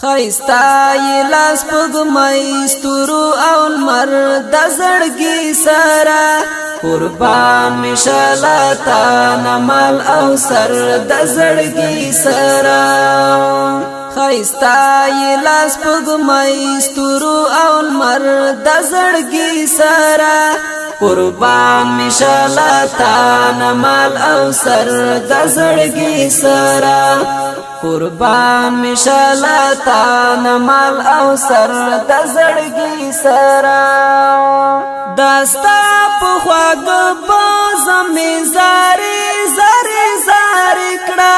خیستا یې لاس پګمۍ ستورو او لمر د زړګي سره قربان می شلاتا نمال او سر د زړګي سره خیستا یې لاس پګمۍ ستورو او لمر د زړګي سره قربان می شلاتا نمال او سر د زړګي سره قربان می شلاتا نمال او سر د زړګي سره داستا په خواږ بازم می زاري زاري زاري کړه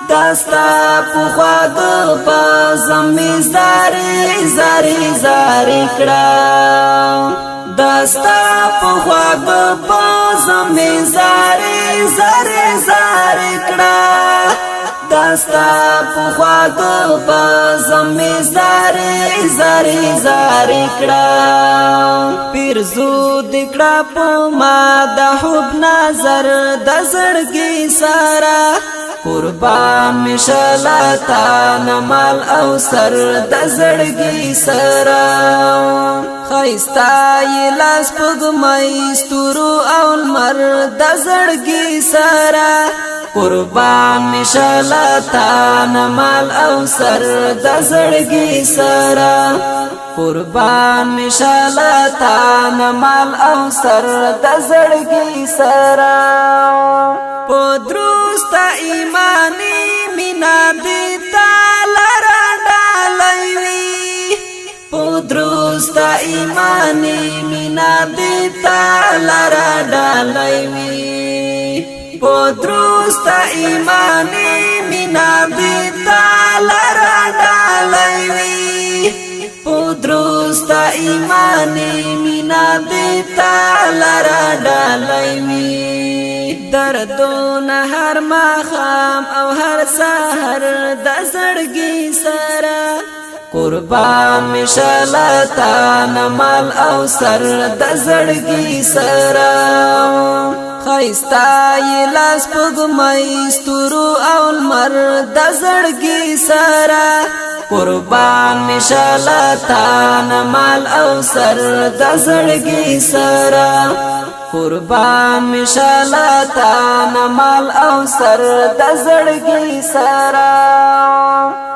داستا په خواږ بازم می زاري زاري زاري کړه داستا په خواږ بازم می زاري زاري زاري کړه داستا په خواږ بازم می زاري زاري زاري کړه پیر زو دکړه په ما د حب نظر د زړګي سره قربان می شلاتا نمال او سر د زړګي سره خیستا یې لاس پګمۍ ستورو او لمر د زړګي سره قربان می شلاتا نمال او سر د زړګي سره قربان می شلاتا نمال او سر د زړګي سره پدروست ایمانی مینا دیتا لرا ډالوي پدروست ایمانی مینا دیتا لرا ډالوي پدروست ایمانی مینا دیتا لرا ډالوي پدروست ایمانی مینا دیتا لرا ډالوي دردون هر ماخام او هر سحر د زړګي سره قربان می شلاتا نمال او سر د زړګي سره خیستا یې لاس پګمۍ ستورو او لمر د زړګي سره قربان می شلاتا نمال او سر د زړګي سره قربان می شلاتا نمال او سر د زړګي سره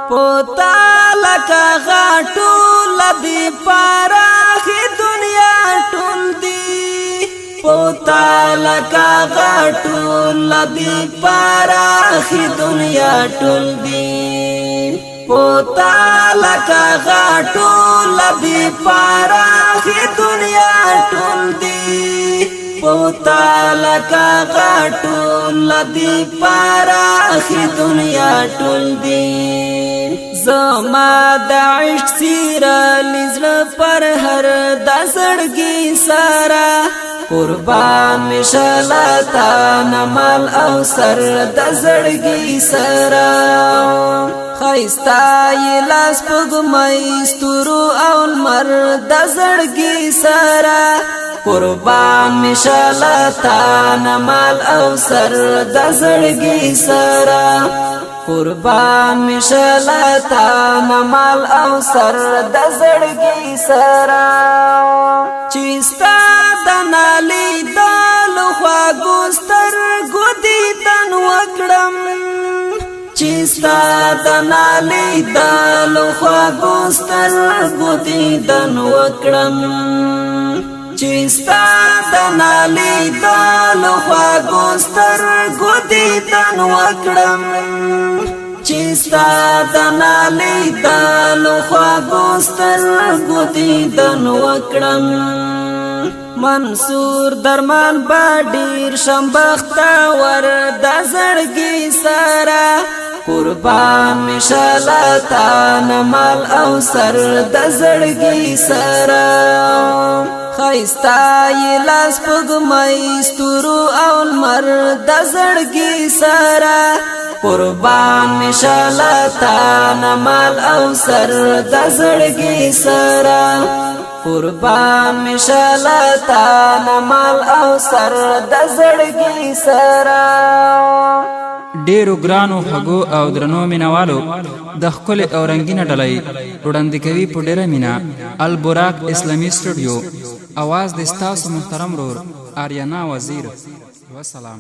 پوتا لکه غاټو لدی پاراخی دنیا ټول دی پوتا لکه غاټو لدی پاراخی دنیا ټول دی پوتا لکه غاټو لدی پاراخی دنیا ټول دی پوتا لکا غاټو لدی پاراخی دنیا ټول دی زما د عشق سیره لزړه پر هر د زړګي سره قربان می شلاتا نمال او سر د زړګي سره خیستا یې لاس پګمۍ ستورو او لمر د زړګي سره قربان می شلاتا نمال او سر د زړګي سره قربان می شلاتا نمال او سر د زړګي سره چستا د نالي دل خواږو سترګو دیدن وکړم چستا د نالي دل خواږو سترګو دیدن وکړم چستا د نالي دل خواږو سترګو دیدن وکړم چستا د نالي دل خواږو سترګو دیدن وکړم منصور درمان با ډیر شمبخته ور د زړګي سره قربان می شلاتا نمال او سر د زړګي سره خیستا یې لاس پګمۍ ستورو او لمر د زړګي سره قربان می شلاتا نمال او سر د زړګي سره قربان می شلاتا نمال او سر د زړګي سره ډیرو ګرانو خوږو او درنو مینوالو د ښکلې او رنګینه ډلۍ وړاندې کوي په ډیره مینه البراق اسلامي سټوډیو. اواز د ستاسو محترم ورور آریانا وزیر. والسلام.